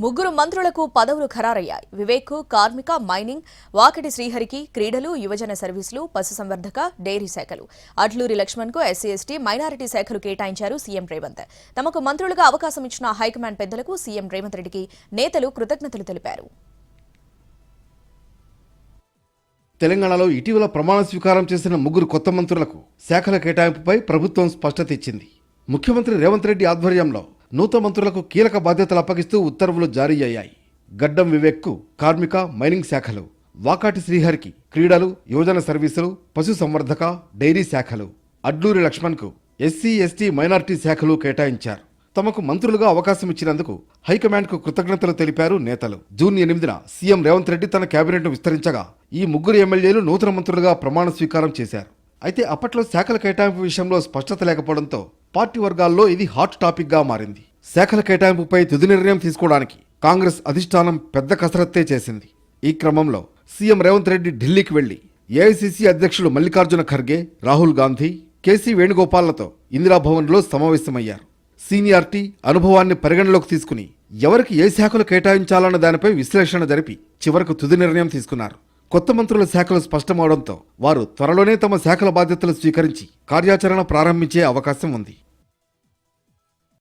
ముగ్గురు మంత్రులకు పదవులు ఖరారయ్యాయి. వివేక్ కార్మిక, మైనింగ్, వాకటి శ్రీహరికి క్రీడలు, యువజన సర్వీసులు, పశుసంవర్ధక, డైరీ శాఖలు, అడ్లూరి లక్ష్మణ్కు ఎస్సీ ఎస్టీ, మైనారిటీ శాఖలు కేటాయించారు సీఎం రేవంత్. తమకు మంత్రులుగా అవకాశం ఇచ్చిన హైకమాండ్ పెద్దలకు సీఎం రేవంత్ రెడ్డికి నేతలు కృతజ్ఞతలు తెలిపారు. తెలంగాణలో ఇటీవల ప్రమాణ స్వీకారం చేసిన ముగ్గురు కొత్త మంత్రులకు శాఖల కేటాయింపుపై ప్రభుత్వం స్పష్టత ఇచ్చింది. ముఖ్యమంత్రి రేవంత్ రెడ్డి ఆధ్వర్యంలో నూతన మంత్రులకు కీలక బాధ్యతలు అప్పగిస్తూ ఉత్తర్వులు జారీ అయ్యాయి. గడ్డం వివేక్కు కార్మిక, మైనింగ్ శాఖలు, వాకాటి శ్రీహరికి క్రీడలు, యువజన సర్వీసులు, పశు సంవర్ధక, డైరీ శాఖలు, అడ్లూరి లక్ష్మణ్కు ఎస్సీ ఎస్టీ, మైనారిటీ శాఖలు కేటాయించారు. తమకు మంత్రులుగా అవకాశం ఇచ్చినందుకు హైకమాండ్కు కృతజ్ఞతలు తెలిపారు నేతలు. జూన్ 8న సీఎం రేవంత్ రెడ్డి తన కేబినెట్ను విస్తరించగా ఈ ముగ్గురు ఎమ్మెల్యేలు నూతన మంత్రులుగా ప్రమాణ స్వీకారం చేశారు. అయితే అప్పట్లో శాఖల కేటాయింపు విషయంలో స్పష్టత లేకపోవడంతో పార్టీ వర్గాల్లో ఇది హాట్ టాపిక్ గా మారింది. శాఖల కేటాయింపుపై తుది నిర్ణయం తీసుకోవడానికి కాంగ్రెస్ అధిష్టానం పెద్ద కసరత్తే చేసింది. ఈ క్రమంలో సీఎం రేవంత్ రెడ్డి ఢిల్లీకి వెళ్లి ఏఐసీసీ అధ్యక్షుడు మల్లికార్జున ఖర్గే, రాహుల్ గాంధీ, కేసీ వేణుగోపాల్లతో ఇందిరాభవన్లో సమావేశమయ్యారు. సీనియారిటీ, అనుభవాన్ని పరిగణలోకి తీసుకుని ఎవరికి ఏ శాఖలు కేటాయించాలన్న దానిపై విశ్లేషణ జరిపి చివరకు తుది నిర్ణయం తీసుకున్నారు. కొత్త మంత్రుల శాఖలు స్పష్టమవడంతో వారు త్వరలోనే తమ శాఖల బాధ్యతలు స్వీకరించి కార్యాచరణ ప్రారంభించే అవకాశం ఉంది.